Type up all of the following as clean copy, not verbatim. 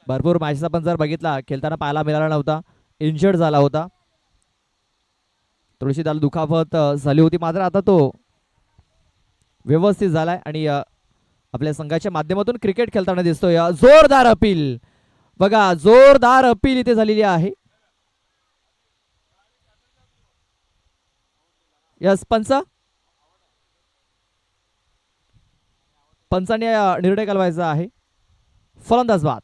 भरपूर मॅचेस आपण जर बघितला खेळताना पाहायला मिळाला नव्हता, इंजर्ड झाला होता, थोडीशी त्याला दुखापत झाली होती, मात्र आता तो व्यवस्थित झालाय आणि आपल्या संघाच्या माध्यमातून क्रिकेट खेळताना दिसतोय. जोरदार अपील बघा, जोरदार अपील इथे झालेली आहे. यस, पंचाने निर्णय घालवायचा आहे. फलंदाज बाद.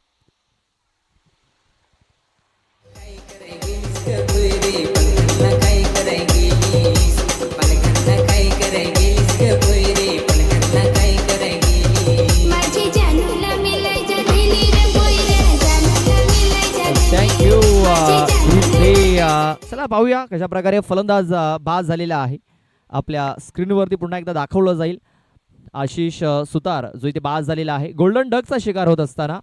थँक्यू. चला पाहूया कशा प्रकारे फलंदाज बाद झालेला आहे. आपल्या स्क्रीनवरती पुन्हा एकदा दाखवलं जाईल. आशिष सुतार जो इथे बाद झालेला आहे गोल्डन डकचा शिकार होत असताना.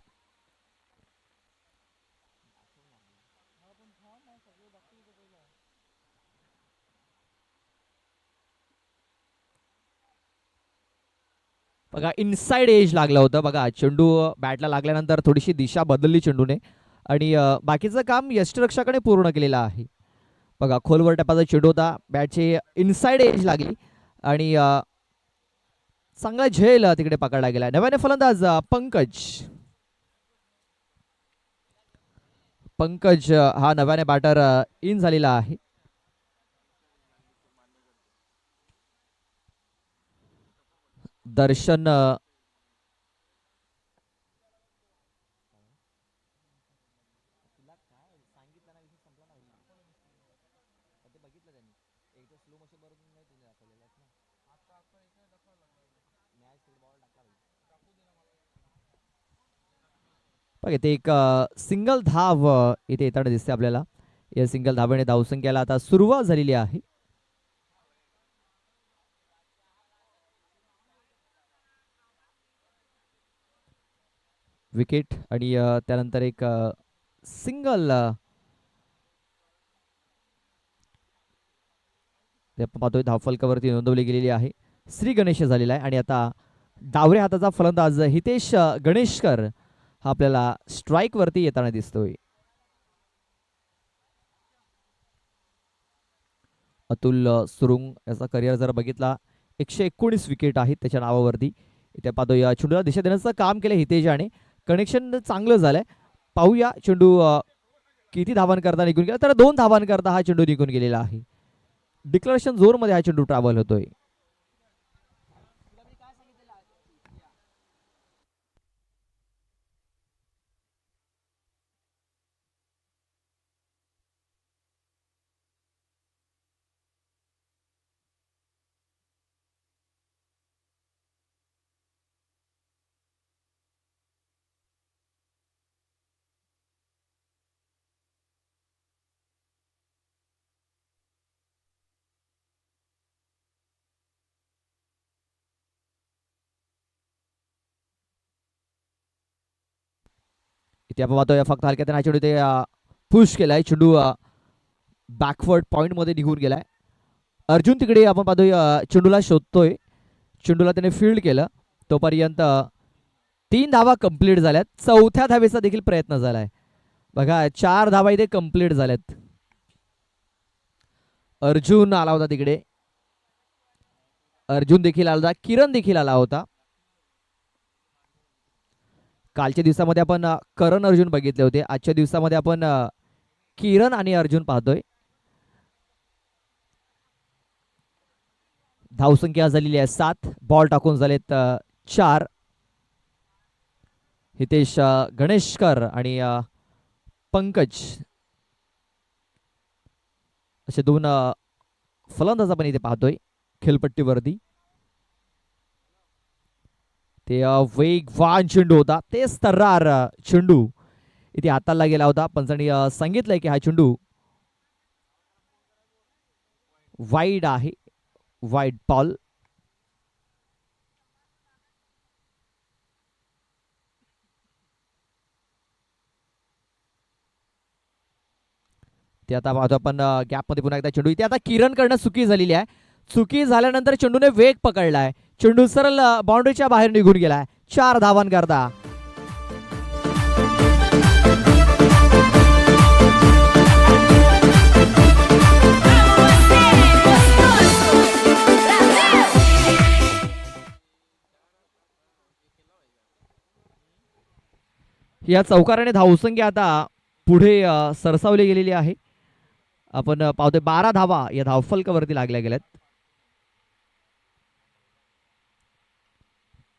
बघा इनसाइड एज लागला होता. बघा चेंडू बॅटला लागल्यानंतर थोडीशी दिशा बदलली चेंडूने आणि बाकीचं काम यष्टिरक्षकाने पूर्ण केलेलं आहे. बघा खोलवर टप्प्याचा चेंडू होता, बॅटची इनसाइड एज लागली आणि चांगला झेल तिकडे पकडला गेला. नव्याने फलंदाज पंकज हा नव्याने बॅटर इन झालेला आहे. दर्शन बघा इथे एक सिंगल धाव इथे येताना दिसते आपल्याला. या सिंगल धावेने धावसंख्येला आता सुरुवात झालेली आहे. विकेट आणि त्यानंतर एक सिंगल पाहतोय धावफलकावरती नोंदवली गेलेली आहे. श्री गणेश झालेला आहे आणि आता डावऱ्या हाताचा फलंदाज हितेश गणेशकर हा आपल्याला स्ट्राइक वरती येताना दिसतोय. अतुल सुरुंग याचा करिअर जर बघितला 119 विकेट आहेत त्याच्या नावावरती. इथे पाहतो या चेंडूला दिशा देण्याचं काम केलं हितेशाने. कनेक्शन चांगलं झालंय. पाहूया चेंडू किती धावान करता निघून गेला, तर 2 धावान करता हा चेंडू निघून गेलेला आहे. डिक्लेरेशन झोन मध्ये हा चेंडू ट्रॅव्हल होतोय. इथे आपण पाहतोय फक्त हलक्या त्याने चेंडू ते पुश केलाय. चेंडू बॅकवर्ड पॉइंट मध्ये निघून गेलाय. अर्जुन तिकडे आपण पाहतोय चेंडूला शोधतोय. चेंडूला त्याने फील्ड केलं. तोपर्यंत 3 धावा कंप्लीट झाल्यात. 4थ्या धावेचा देखील प्रयत्न झालाय. बघा 4 धावा इथे कंप्लीट झाल्यात. अर्जुन आला होता तिकडे. अर्जुन देखील आला होता. किरण देखील आला होता. कालच्या दिवसामध्ये आपण करण अर्जुन बघितले होते. आजच्या दिवसामध्ये आपण किरण आणि अर्जुन पाहतोय. धावसंख्या झालेली आहे 7. बॉल टाकून झालेत 4. हितेश गणेशकर आणि पंकज असे 2 फलंदाज आपण इथे पाहतोय खेळपट्टीवरती. ते वेगवान चेंडू होता. तेच तर्रार चेंडू इथे हाताला गेला होता. पंचांनी सांगितलंय की हा चेंडू वाईड आहे, वाईड बॉल. ते आता पाहतो आपण गॅपमध्ये पुन्हा एकदा चेंडू. इथे आता किरण कडनं चुकी झालेली आहे. चुकी झाल्यानंतर चेंडूने वेग पकडलाय. चेंडू सरळ बाउंड्रीच्या बाहेर निघून गेलाय. 4 धावांकरता या चौकाराने धावसंख्या आता पुढे सरसावली गेलेली आहे. आपण पाहतोय 12 धावा या धावफलकावरती लागल्या गेल्यात.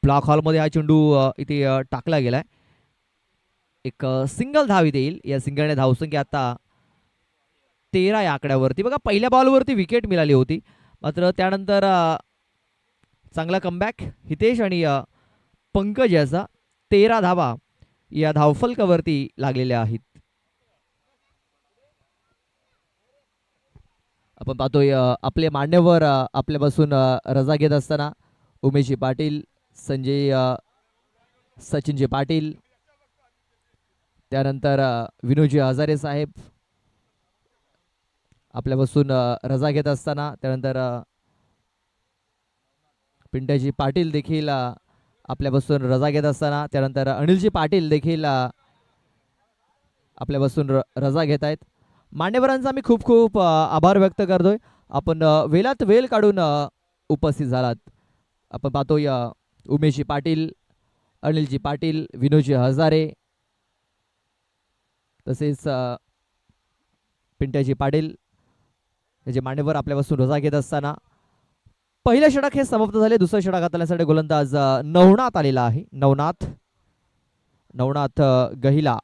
ब्लॉक हॉलमध्ये हा चेंडू इथे टाकला गेलाय. एक सिंगल धाव इथे येईल. या सिंगलने धावसंख्या आता 13 या आकड्यावरती. बघा पहिल्या बॉलवरती विकेट मिळाली होती, मात्र त्यानंतर चांगला कमबॅक हितेश आणि पंकज याचा 13 धावा या धावफलकावरती लागलेल्या आहेत. आपण पाहतोय आपले मान्यवर आपल्यापासून रजा घेत असताना उमेशजी पाटील, संजय सचिनजी पाटील, त्यानंतर विनोदजी हजारे साहेब आपल्यापासून रजा घेत असताना, त्यानंतर पिंट्याजी पाटील देखील आपल्यापासून रजा घेत असताना, त्यानंतर अनिलजी पाटील देखील आपल्यापासून रजा घेत आहेत. मान्यवरांचा मी खूप खूप आभार व्यक्त करतोय. आपण वेळात वेळ काढून उपस्थित झालात. आपण पाहतोय उमेशजी पाटील, अनिलजी पाटील, विनोदजी हजारे, तसेच पिंट्याजी पाटील हे जे मान्यवर आपल्यापासून रजा घेत असताना पहिलं षटक हे समाप्त झाले. दुसरं षटक हाताळण्यासाठी गोलंदाज नवनाथ आलेला आहे. नवनाथ गहिला.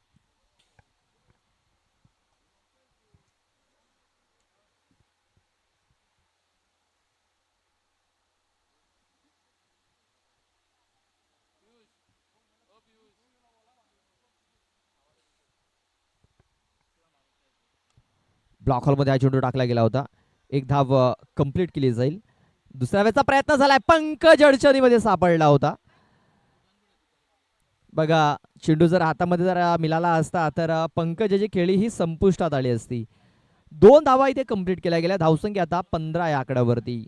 ब्लॉक हॉलमध्ये हा चेंडू टाकला गेला होता. एक धाव कंप्लीट केली जाईल. दुसऱ्या वेळेचा प्रयत्न झालाय. पंकज अडचणीमध्ये सापडला होता. बघा चेंडू जर हातामध्ये जर मिळाला असता तर पंकजाची खेळी ही संपुष्टात आली असती. 2 धावा इथे कंप्लीट केल्या गेल्या. धावसंख्या आता 15 या आकड्यावरती.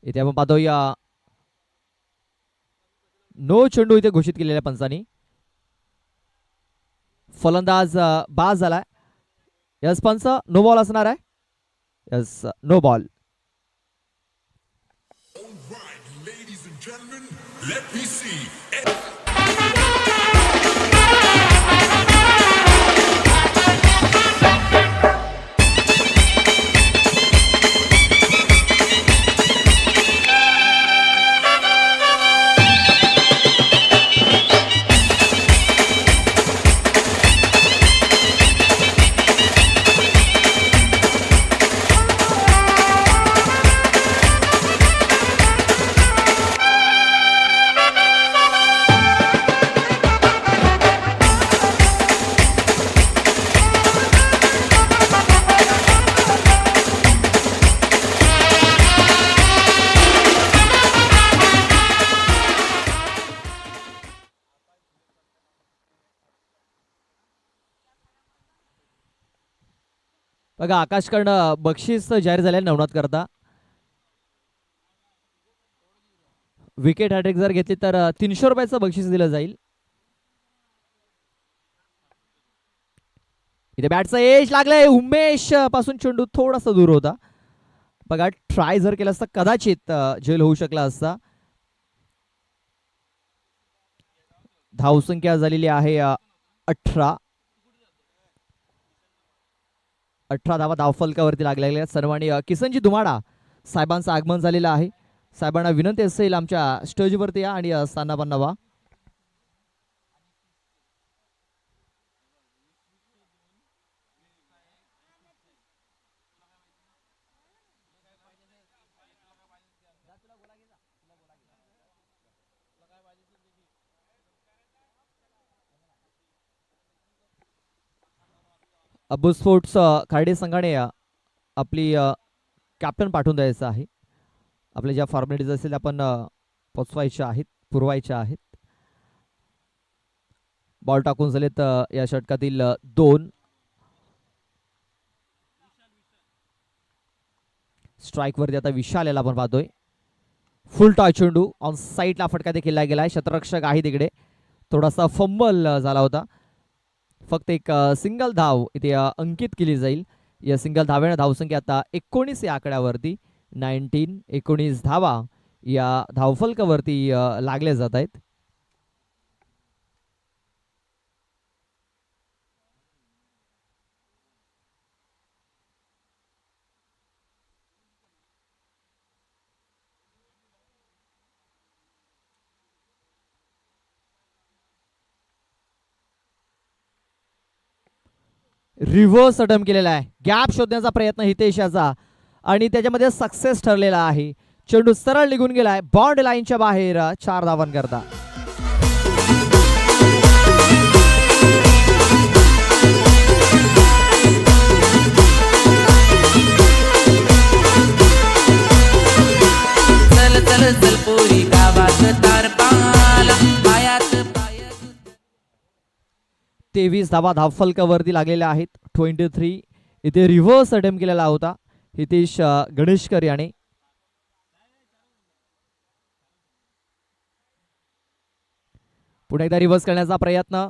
इथे आपण पाहतो या नो चेंडू इथे घोषित केलेल्या पंचांनी. फलंदाज बाद झालाय. यस पंच नो बॉल असणार आहे. Yes no ball. बघा आकाशकडनं बक्षीस जाहीर झाले नवनाथ करता. विकेट हॅट्रिक जर घेतली तर 300 रुपयाचं बक्षीस दिलं जाईल. इथे बॅटचा एज लागलाय. उमेश पासून चेंडू थोडासा दूर होता. बघा ट्राय जर केला असता कदाचित झेल होऊ शकला असता. धावसंख्या झालेली आहे 18. 18 धावा धावफलकावरती लागलेल्या आहेत. सन्माननीय किसनजी धुमाडा साहेबांचं आगमन झालेलं आहे. साहेबांना विनंती असेल आमच्या स्टेजवरती या आणि स्थान बनवा. अबू स्पोर्ट्स खार्डे संघाने आपली कॅप्टन पाठवून द्यायचं आहे. आपल्या ज्या फॉर्मॅलिटीज असतील आपण पोचवायच्या आहेत, पुरवायच्या आहेत. बॉल टाकून झालेत या षटकातील 2. स्ट्राईक वरती आता विशाल याला आपण पाहतोय. फुल टॉच चेंडू ऑन साईडला फटका देखील गेलाय. शतरक्षक आहे तिकडे. थोडासा फंबल झाला होता. फक्त एक सिंगल धाव इथे अंकित केली जाईल. या सिंगल धाव्याने धावसंख्या आता 19 या आकड्यावरती 19 धावा या धावफलकावरती लागल्या जात आहेत. रिव्हर्स अटेम्प्ट केलेला आहे. गॅप शोधण्याचा प्रयत्न हितेश याचा आणि त्याच्यामध्ये सक्सेस ठरलेला आहे. चेंडू सरळ निघून गेलाय बॉन्ड लाईनच्या बाहेर 4 धावांकरता. चल चल चल पोरी गावात तारपाला पायात 23 धावा धावफलकावरती लागलेल्या आहेत. 23 इथे रिव्हर्स अटेम्प्ट केलेला होता हितेश गणेशकर याने. पुन्हा एकदा रिव्हर्स करण्याचा प्रयत्न.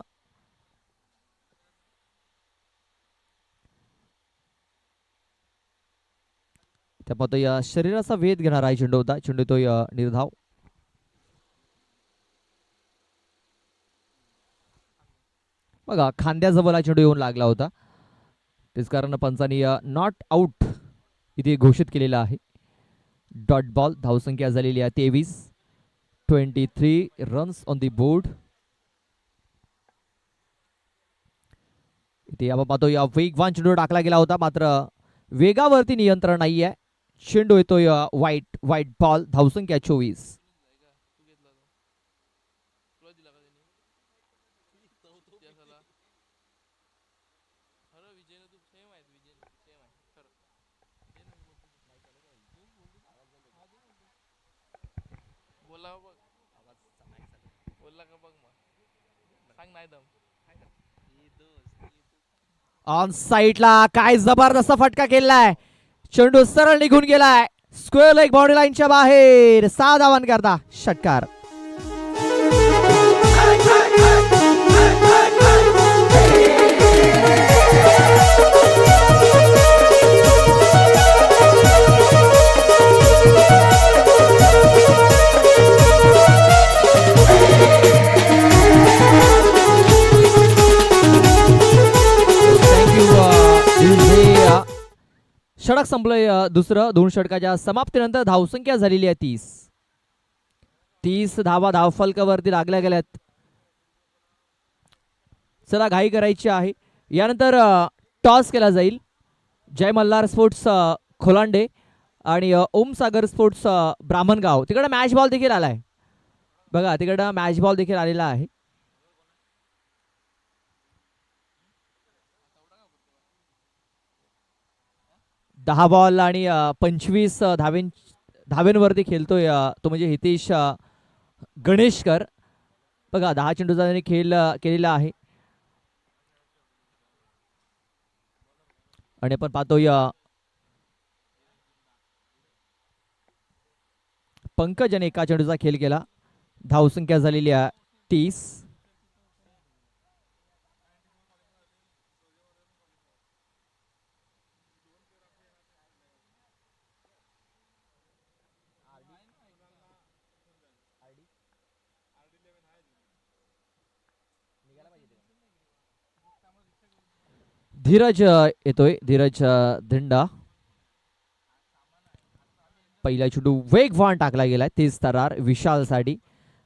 त्यामध्ये शरीराचा वेध घेणारा आहे चेंडू होता. चेंडू तो निर्धाव. बघा खांद्याजवळ हा चेंडू येऊन लागला होता. तेच कारण पंचांनी नॉट आउट इथे घोषित केलेला आहे. Dot ball. धावसंख्या झालेली आहे 23. 23 रन्स ऑन दी बोर्ड. इथे आपण पाहतो या वेगवान चेंडू टाकला गेला होता मात्र वेगावरती नियंत्रण नाही आहे. चेंडू येतोय वाईट बॉल. धावसंख्या 24. ऑन साइडला काय जबरदस्त फटका केलाय. चेंडू सरळ निघून गेलाय. स्क्वेअर लेग बाउंड्री लाईनच्या बाहेर. 6 धावांकरता षटकार. षटक संपलंय दुसरं. 2 षटकाच्या समाप्तीनंतर धावसंख्या झालेली आहे 30 धावा धावफलकावरती लागल्या गेल्यात. चला घाई करायची आहे. यानंतर टॉस केला जाईल. जय मल्हार स्पोर्ट्स खोलांडे आणि ओम सागर स्पोर्ट्स ब्राह्मणगाव तिकडे मॅच बॉल देखील आलाय. बघा तिकडे मॅच बॉल देखील आलेला आहे. दहा बॉल आणि 25 धाव्यांवरती खेळतोय तो म्हणजे हितेश गणेशकर. बघा 10 चेंडूचा त्याने खेळ केलेला आहे. आणि आपण पाहतोय पंकज याने एका चेंडूचा खेळ केला. धावसंख्या झालेली आहे 30. धीरज येतोय. धीरज धिंडा. पहिला चेंडू वेगवान टाकला गेलाय. 30 थरार विशालसाठी.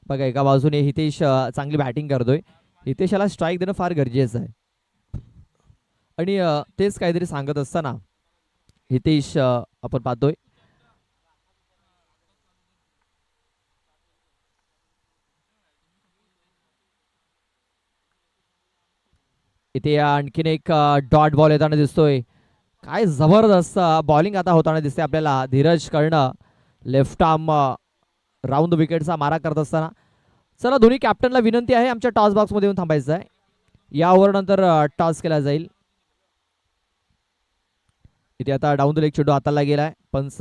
बघा एका बाजूने हितेश चांगली बॅटिंग करतोय. हितेशाला स्ट्राईक देणं फार गरजेचं आहे आणि तेच काहीतरी सांगत असताना हितेश आपण पाहतोय इथे आणखीन एक डॉट बॉल येताना दिसतोय. काय जबरदस्त बॉलिंग आता होताना दिसते आपल्याला. धीरज कर्ण लेफ्ट आर्म राऊंड विकेटचा मारा करत असताना. चला दोन्ही कॅप्टनला विनंती आहे आमच्या टॉस बॉक्स मध्ये येऊन थांबायचं आहे. या ओव्हर नंतर टॉस केला जाईल. इथे आता डाऊन द लेग चेंडू हाताला गेलाय. पंच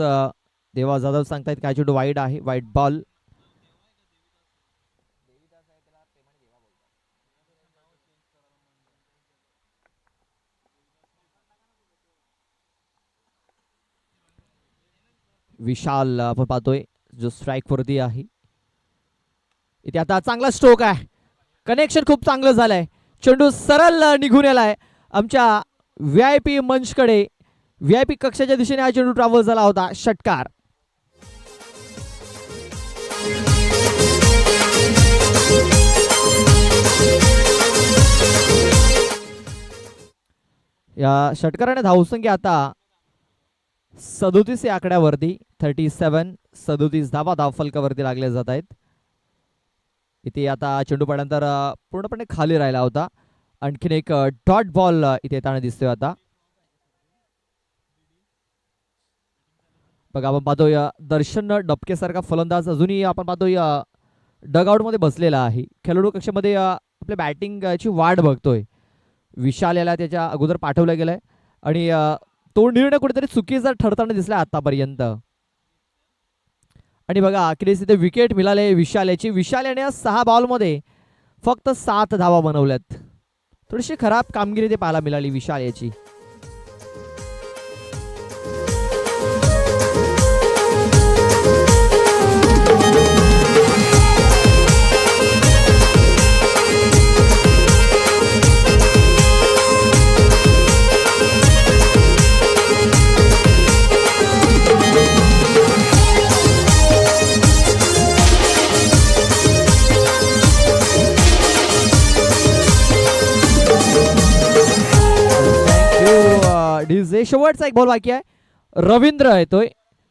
देवा जाधव सांगतायत काय चेंडू वाईड आहे. वाईट बॉल. विशाल आपण पाहतोय जो स्ट्राईक वरती आहे. इथे आता चांगला स्ट्रोक आहे, कनेक्शन खूप चांगलं झालंय. चेंडू सरळ निघून आलाय आमच्या VIP मंचकडे. VIP कक्षाच्या दिशेने हा चेंडू ट्रॅव्हल झाला होता. षटकार. या षटकाराने धावसंख्या आता 37 या आकड्यावरती 37 धावा धावफलकावरती लागल्या जात आहेत. इथे आता चेंडू पडल्यानंतर पूर्णपणे खाली राहिला होता. आणखीन एक डॉट बॉल इथे येताना दिसतोय. आता बघा आपण पाहतोय दर्शन डबकेसारखा फलंदाज अजूनही आपण पाहतोय डगआउट मध्ये बसलेला आहे. खेळाडू कक्षामध्ये आपल्या बॅटिंगची वाट बघतोय. विशाल याला त्याच्या अगोदर पाठवलं गेलंय आणि तो निर्णय कुठेतरी चुकीचा ठरताना दिसला आतापर्यंत. आणि बघा अखेरीस इथे विकेट मिळाले विशाल याची. विशाल याने 6 बॉलमध्ये फक्त 7 धावा बनवल्यात. थोडीशी खराब कामगिरी ते पाहायला मिळाली विशाल याची. शेवटचा एक बॉल बाकी आहे. रवींद्र येतोय,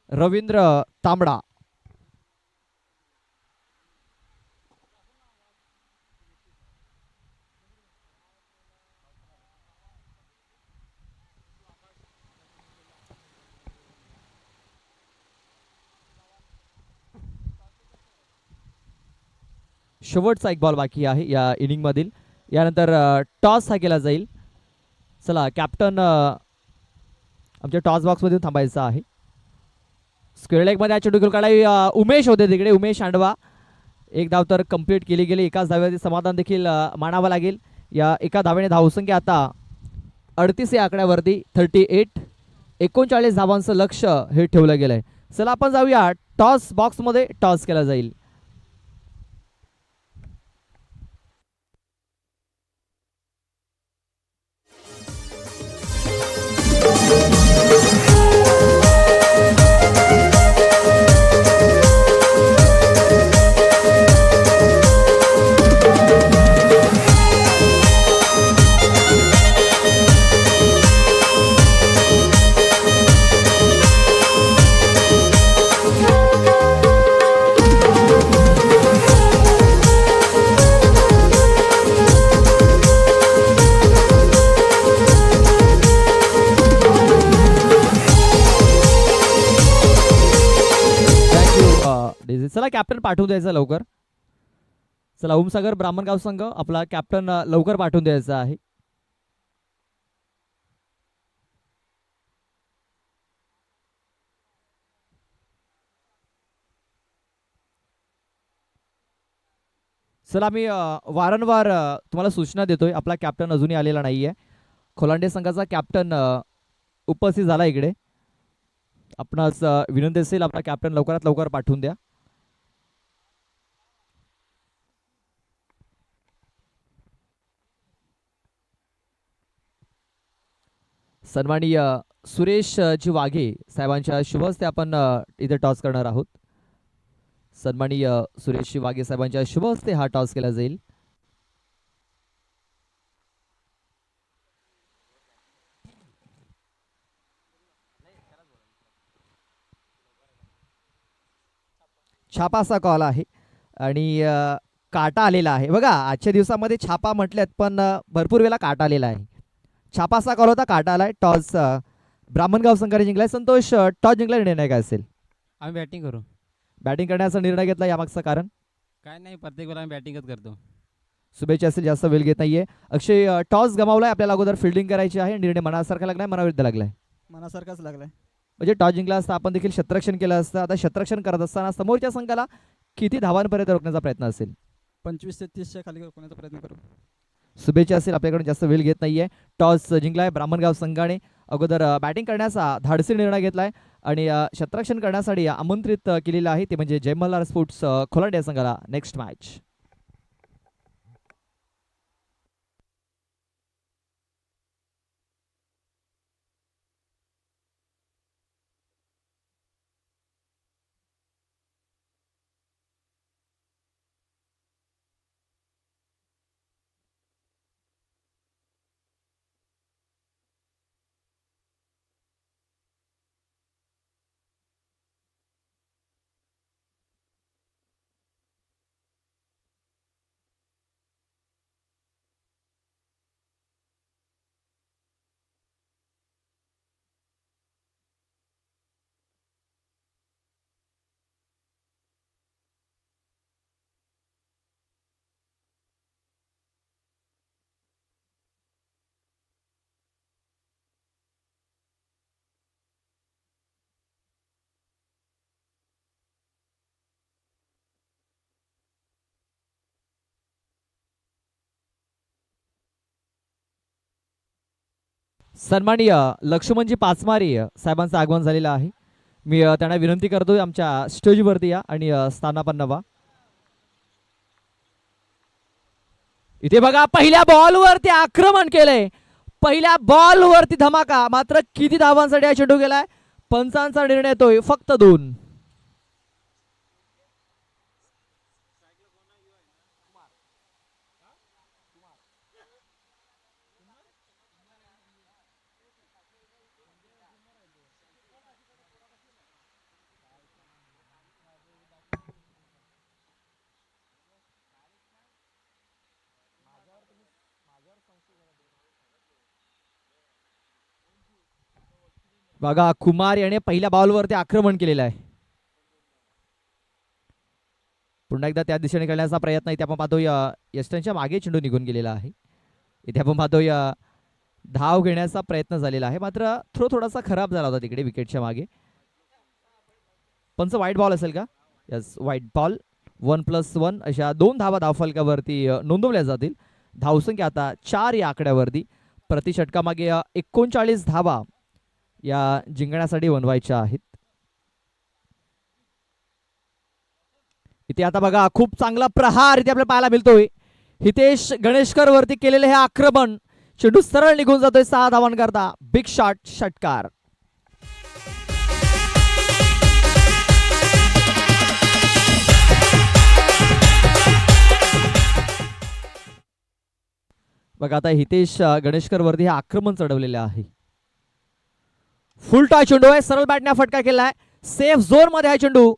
रवींद्र तांबडा. शेवटचा एक बॉल बाकी आहे या इनिंग मधील. यानंतर टॉस हा केला जाईल. चला कॅप्टन आमच्या टॉस बॉक्स मध्ये थांबायचं आहे. स्क्वेअर लेग मध्ये चेंडू काढावी उमेश होते तिकडे. उमेश आंडवा. एक धाव तर कंप्लीट केली गेली. एकाच धाव्याचे समाधान देखील मानावं लागेल. या एका धावेने धावसंख्या आता 38 या आकड्यावरती 39 धावांचं लक्ष हे ठेवलं गेलंय. चला आपण जाऊया टॉस बॉक्स मध्ये. टॉस केला जाईल. चला कॅप्टन पाठवून द्यायचा लवकर. चला ओमसागर ब्राह्मणगाव संघ आपला कॅप्टन लवकर पाठवून द्यायचा आहे. चला मी वारंवार तुम्हाला सूचना देतोय. आपला कॅप्टन अजूनही आलेला नाहीये. खोलांडे संघाचा कॅप्टन उपस्थित झाला इकडे. आपणास विनंती असेल आपला कॅप्टन लवकरात लवकर पाठवून द्या. सन्माननीय सुरेश जी वाघे साहेबांच्या शुभ हस्ते आपण इथे टॉस करणार आहोत. सन्माननीय सुरेश वाघे साहेबांच्या शुभ हस्ते हा टॉस केला जाईल. छापाचा कॉल आहे आणि काटा आलेला आहे. बघा आजच्या दिवसामध्ये छापा म्हटल्यात पण भरपूर वेळा काटा आलेला आहे. छापाचा कॉल होता, काटा आलाय. टॉस ब्राह्मणगाव संघाने जिंकलाय. संतोष टॉस जिंकला, निर्णय काय असेल? आम्ही बॅटिंग करू. बॅटिंग करण्याचा निर्णय घेतला. यामागचं कारण काय नाही, प्रत्येक वेळा आम्ही बॅटिंगच करतो. शुभेच्छा असेल. जास्त वेळ घेत नाहीये. अक्षय टॉस गमावलाय. आपल्याला अगोदर फिल्डिंग करायची आहे. निर्णय मनासारखा लागलाय, मनाविरुद्ध लागलाय. मनासारखाच लागलाय. म्हणजे टॉस जिंकला असता आपण देखील शतरक्षण केलं असतं. आता शतरक्षण करत असताना समोरच्या संघाला किती धावांपर्यंत रोखण्याचा प्रयत्न असेल? 25 ते 30च्या खाली रोखण्याचा प्रयत्न करू. शुभेच्छा असेल. आपल्याकडून जास्त वेळ घेत नाहीये. टॉस जिंकलाय ब्राह्मणगाव संघाने. अगोदर बॅटिंग करण्याचा धाडसी निर्णय घेतलाय आणि क्षेत्ररक्षण करण्यासाठी आमंत्रित केलेलं आहे ते म्हणजे जय मल्हार स्पोर्ट्स खोलांड या संघाला. Next match. सन्माननीय लक्ष्मणजी पाचमारे साहेबांचं आगमन झालेलं आहे. मी त्यांना विनंती करतोय आमच्या स्टेजवरती या आणि स्थानापन्न व्हा. इथे बघा पहिल्या बॉलवरती आक्रमण केलंय. पहिल्या बॉलवरती धमाका. मात्र किती धावांसाठी हा चेंडू गेलाय? पंचांचा निर्णय येतोय फक्त 2. बघा कुमार याने पहिल्या बॉलवरती आक्रमण केलेलं आहे. पुन्हा एकदा त्या दिशेने खेळण्याचा प्रयत्न. इथे आपण पाहतोय यस्टनच्या मागे चेंडू निघून गेलेला आहे. इथे आपण पाहतोय धाव घेण्याचा प्रयत्न झालेला आहे. मात्र थ्रो थोडासा खराब झाला होता तिकडे विकेटच्या मागे. पंच वाईट बॉल असेल का? यस, वाईट बॉल. 1+1 अशा 2 धावा धावफलकावरती नोंदवल्या जातील. धावसंख्या आता 4 या आकड्यावरती. प्रति षटकामागे 39 धावा या जिंकण्यासाठी बनवायच्या आहेत. इथे आता बघा खूप चांगला प्रहार इथे आपल्याला पाहायला मिळतोय. हितेश गणेशकर वरती केलेले हे आक्रमण. चेंडू सरळ निघून जातोय 6 धावांकरता. बिग शॉट, षटकार. बघा आता हितेश गणेशकर वरती हे आक्रमण चढवलेले आहे. फुल टॉय चेंडू आहे. सरळ बॅटने फटका केलाय. सेफ झोन मध्ये हा चेंडू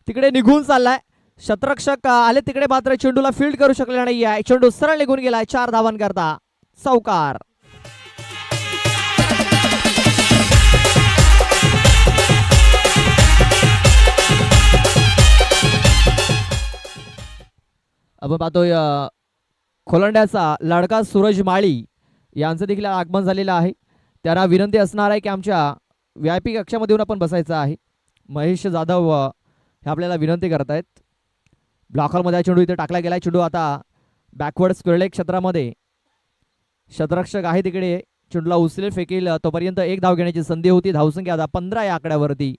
तिकडे निघून चाललाय. क्षेत्ररक्षक आले तिकडे मात्र चेंडूला फील्ड करू शकले नाही आहे. चेंडू सरळ निघून गेलाय 4 धावांकरता. चौकार. आपण पाहतोय खोलंड्याचा लाडका सूरज माळी यांचं देखील आगमन झालेलं आहे. त्यांना विनंती असणार आहे की आमच्या VIP कक्षामध्ये येऊन आपण बसायचं आहे. महेश जाधव हे आपल्याला विनंती करतायत. ब्लॉकरमध्ये चेंडू इथे टाकला गेला. चेंडू आता बॅकवर्ड स्क्वेअर लेग क्षेत्रामध्ये क्षेत्ररक्षक आहे तिकडे चेंडूला उचलेल फेकेल तोपर्यंत 1 धाव घेण्याची संधी होती. धावसंख्या आता 15 या आकड्यावरती.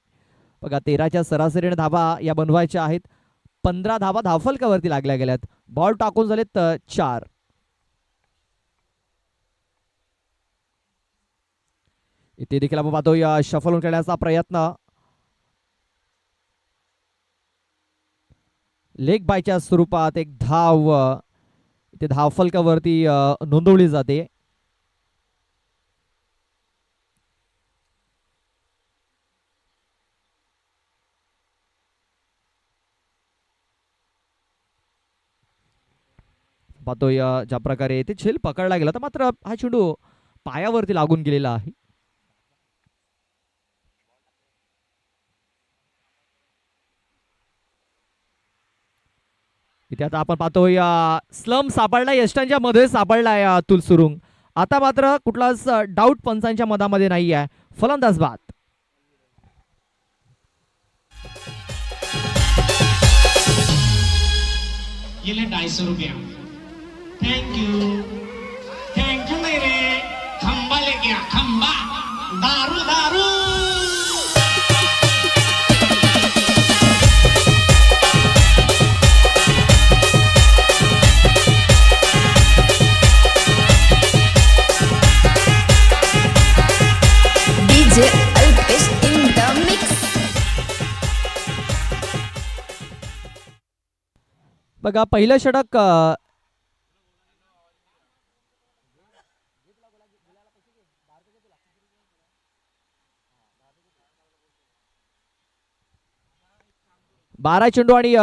बघा 13च्या सरासरीने धावा या बनवायच्या आहेत. 15 धावा धावफलकावरती लागल्या गेल्यात. बॉल टाकून झालेत 4. इथे देखील आपण पाहतो या शफल खेळण्याचा प्रयत्न. लेग बायच्या स्वरूपात एक धाव इथे धावफलकावरती नोंदवली जाते. पाहतो या ज्या प्रकारे ते झेल पकडला गेला तर मात्र हा चेंडू पायावरती लागून गेलेला आहे. इथे आता आपण पाहतो या स्लम सापडला यष्टांच्या मध्ये सापडला या अतुल सुरुंग. आता मात्र कुठलाच डाऊट पंचांच्या मधामध्ये नाही आहे. फलंदाज बाद. ये ले 250 रुपया. थैंक यू मेरे खंबा लेके आ खंबा. बघा पहिलं षटक बारा चेंडू आणि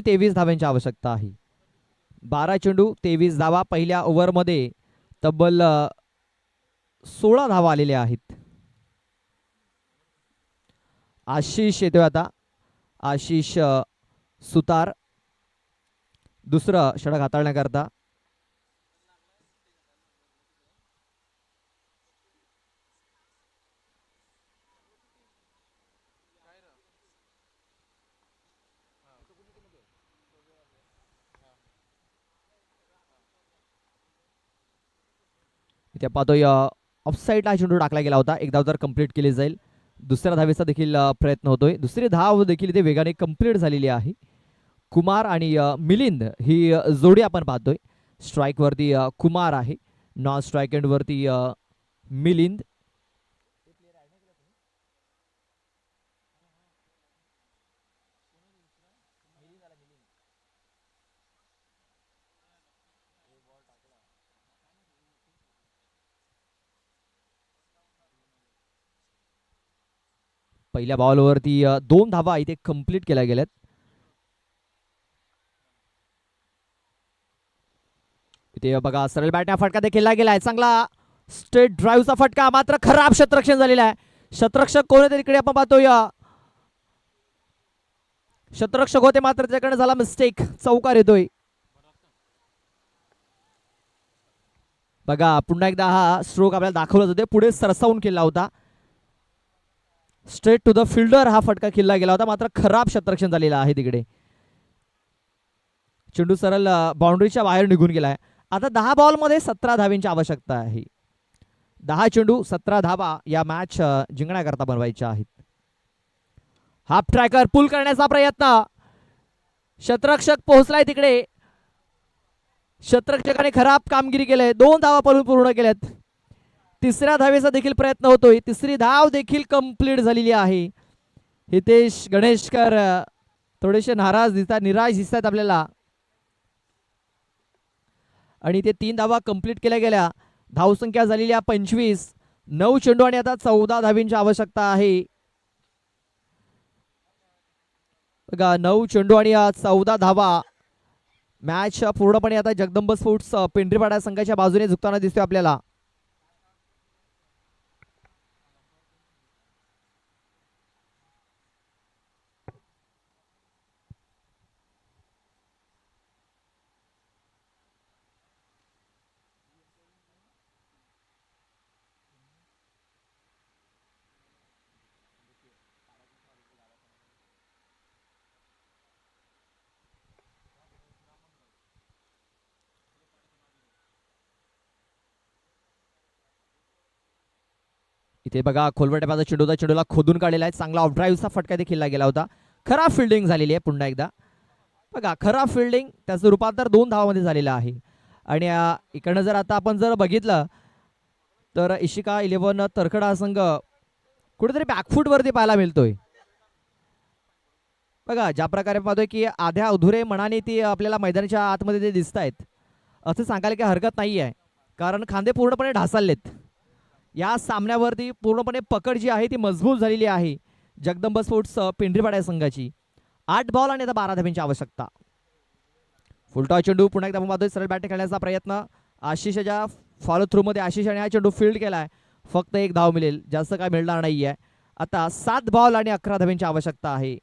23 धावांची आवश्यकता आहे. 12 चेंडू 23 धावा. पहिल्या ओव्हरमध्ये तब्बल 16 धावा आलेल्या आहेत. आशिष येतोय आता. आशिष सुतार दुसरं षटक हाताळण्याकरता. इथे पाहतोय ऑफसाईडला हा चेंडू टाकला गेला होता. एक धाव जर कंप्लीट केली जाईल. दुसऱ्या धावेचा देखील प्रयत्न होतोय. दुसरी धाव देखील इथे वेगाने कंप्लीट झालेली आहे. कुमार आणि मिलिंद ही जोडी आपण पाहतोय. स्ट्राईक वरती कुमार आहे. नॉन स्ट्राईक एंड वरती मिलिंद. पहिल्या बॉलवरती 2 धावा इथे कंप्लीट केल्या गेल्यात. इथे बघा सरळ बॅटने फटका देखील गेलाय. चांगला स्ट्रेट ड्राईव्हचा फटका, मात्र खराब क्षेत्ररक्षण झालेला आहे. क्षेत्ररक्षक कोण आहे इकडे आपण पाहतोय. क्षेत्ररक्षक होते मात्र त्याच्याकडे झाला मिस्टेक. चौकार येतोय. बघा पुन्हा एकदा हा स्ट्रोक आपल्याला दाखवला जातोय. पुढे सरसावून केला होता. स्ट्रेट टू द फिल्डर हा फटका खेळला गेला होता, मात्र खराब क्षेत्ररक्षण झालेला आहे तिकडे. चेंडू सरळ बाउंड्रीच्या बाहेर निघून गेलाय. आता 10 बॉलमध्ये 17 धावांची आवश्यकता आहे. 10 चेंडू 17 धावा या मॅच जिंकण्याकरता बनवायच्या आहेत. हाफ ट्रॅकर पुल करण्याचा प्रयत्न. क्षेत्ररक्षक पोहोचलाय तिकडे. क्षेत्ररक्षकाने खराब कामगिरी केली. 2 धावा पळून पूर्ण केल्यात. तिसऱ्या धावेचा देखील प्रयत्न होतोय. तिसरी धाव देखील कंप्लीट झालेली आहे. हितेश गणेशकर थोडेसे नाराज दिसतात, निराश दिसतात आपल्याला. आणि ते 3 धावा कंप्लीट केल्या गेल्या. धावसंख्या झालेली 25. 9 चेंडू आणि आता 14 धावींची आवश्यकता आहे. बघा 9 चेंडू आणि 14 धावा. मॅच पूर्णपणे आता जगदंब स्पोर्ट्स पिंपरीपाडा संघाच्या बाजूने झुकताना दिसतोय आपल्याला. इथे बघा खोलवट्याचा चेंडूचा चेंडूला खोदून काढलेला आहे. चांगला ऑफ ड्राईव्हचा फटका देखील गेला होता. खराब फिल्डिंग झालेली आहे पुन्हा एकदा. बघा खराब फिल्डिंग, त्याचं रूपांतर 2 धावामध्ये झालेलं आहे. आणि इकडनं जर आता आपण जर बघितलं तर इशिका 11 तरखड हा संघ कुठेतरी बॅकफूटवरती पाहायला मिळतोय. बघा ज्या प्रकारे पाहतोय की आध्या अधुरे मनाने ती आपल्याला मैदानाच्या आतमध्ये ते दिसत आहेत, असं सांगायला काही हरकत नाही आहे. कारण खांदे पूर्णपणे ढासळलेत. या सामन्यावरती पूर्णपणे पकड जी आहे ती मजबूत झालेली आहे जगदंब स्पोर्ट्स पिंपरीपाडा संघाची. 8 बॉल आणि आता 12 धावांची आवश्यकता. फुलटॉ चेंडू पुन्हा एकदा पाहतोय. सरळ बॅटिंग खेळण्याचा प्रयत्न. आशिषच्या फॉलो थ्रू मध्ये आशिषाने हा चेंडू फील्ड केलाय. फक्त 1 धाव मिळेल, जास्त काय मिळणार नाहीये. आता 7 बॉल आणि 11 धावांची आवश्यकता आहे.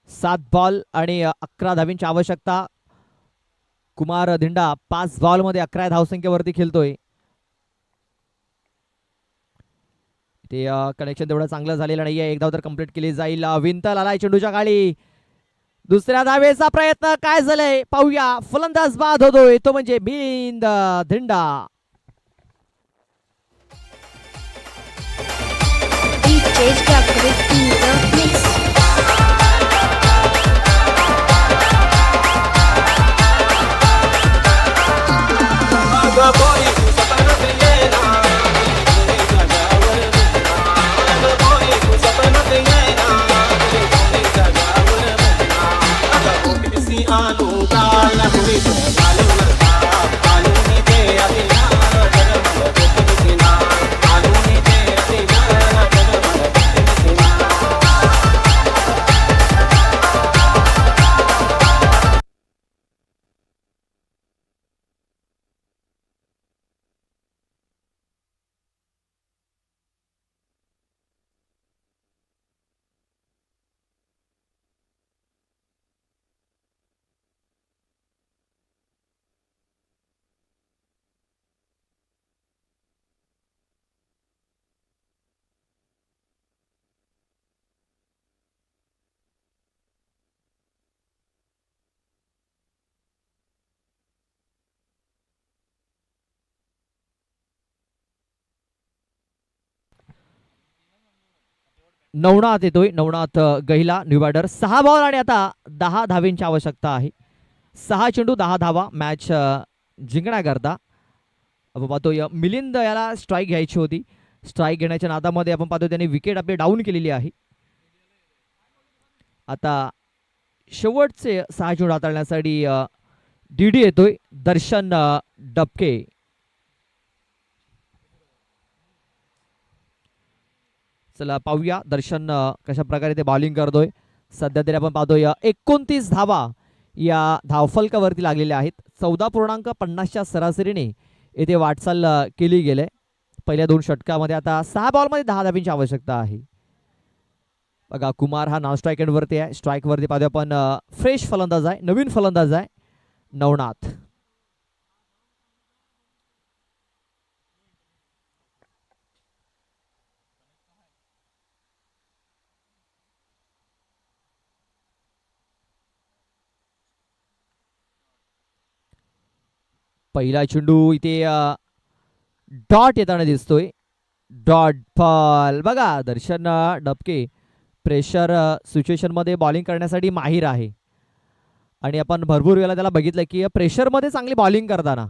7 बॉल आणि 11 धावांची आवश्यकता. कुमार धिंडा 5 बॉल मध्ये 11 धावसंख्येवरती खेळतोय. ते कनेक्शन तेवढं चांगलं झालेलं नाहीये. 1 धाव तर कंप्लीट केली जाईल. विंतल आलाय चेंडूच्या गाडी. दुसऱ्या धावेचा प्रयत्न काय झालंय पाहूया. फलंदाज बाद होतोय तो म्हणजे मिलिंद धिंडा. मी आलो काल होळी घालून घालून ते अभिमान जगमग ज्योतिषीना घालून ते अभिमान जगमग ज्योतिषीना नवनाथ येतोय. नवनाथ गहिला न्यू बॅटर. 6 बॉल आणि आता 10 धावेंची आवश्यकता आहे. 6 चेंडू 10 धावा मॅच जिंकण्याकरता. आपण पाहतोय मिलिंद याला स्ट्राईक घ्यायची होती. स्ट्राईक घेण्याच्या नादामध्ये आपण पाहतो त्याने विकेट आपली डाऊन केलेली आहे. आता शेवटचे 6 चेंडू हाताळण्यासाठी डीडी येतोय. दर्शन डबके. चला पाहूया दर्शन कशा प्रकारे ते बॉलिंग करतोय. सध्या तरी आपण पाहतोय 29 धावा या धावफलकावरती लागलेल्या आहेत. 14.50च्या सरासरीने येथे वाटचाल केली गेले. पहिल्या 2 षटकामध्ये आता 6 बॉलमध्ये 10 धाब्यांची आवश्यकता आहे. बघा कुमार हा नॉन स्ट्राईक एंडवरती आहे. स्ट्राईकवरती पाहतोय आपण फ्रेश फलंदाज आहे, नवीन फलंदाज आहे नवनाथ. पहिला चेंडू इथे डॉट येताना दिसतोय. Dot ball. बघा दर्शन डबके प्रेशर सिच्युएशनमध्ये बॉलिंग करण्यासाठी माहीर आहे आणि आपण भरपूर वेळा त्याला बघितलं की प्रेशरमध्ये चांगली बॉलिंग करताना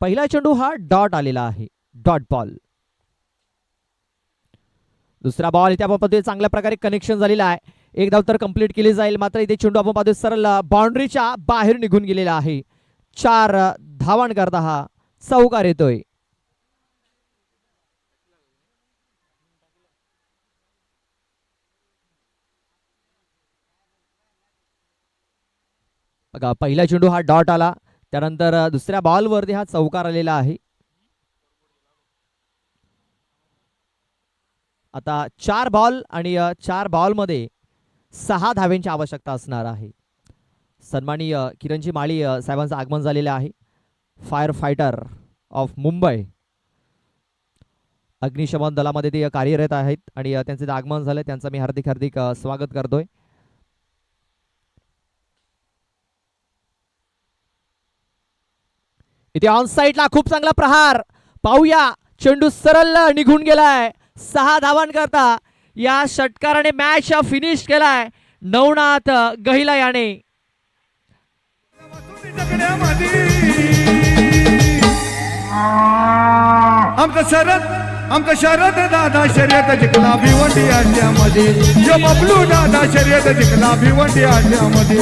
पहिला चेंडू हा डॉट आलेला आहे. Dot ball. दुसरा बॉल इथे आपण पाहतोय चांगल्या प्रकारे कनेक्शन झालेला आहे. एक धाव तर कंप्लीट केली जाईल, मात्र इथे चेंडू आपण पाहतोय सरळ बाउंड्रीच्या बाहेर निघून गेलेला आहे. 4 धावांकरता हा चौकार येतोय. बघा पहिला चेंडू हा डॉट आला, त्यानंतर दुसऱ्या बॉलवरती हा चौकार आलेला आहे. आता 4 बॉल आणि 4 बॉलमध्ये 6 धाव्यांची आवश्यकता असणार आहे. सन्माननीय किरणजी माळी साहेबांचं आगमन झालेलं आहे. फायर फायटर ऑफ मुंबई अग्निशमन दलामध्ये ते कार्यरत आहेत आणि त्यांचे जे आगमन झालं त्यांचं मी हार्दिक हार्दिक स्वागत करतोय. इथे ऑन साइडला खूप चांगला प्रहार. पाहूया चेंडू सरळ निघून गेलाय. 6 धावांकरता या षटकाराने मॅच फिनिश केलाय नवनाथ गहिला याने. आमचा शरद दादा शर्यत जिंकला भिवंडी अड्ड्यामध्ये. जो बबलू दादा शर्यत जिंकला भिवंडी अड्ड्यामध्ये.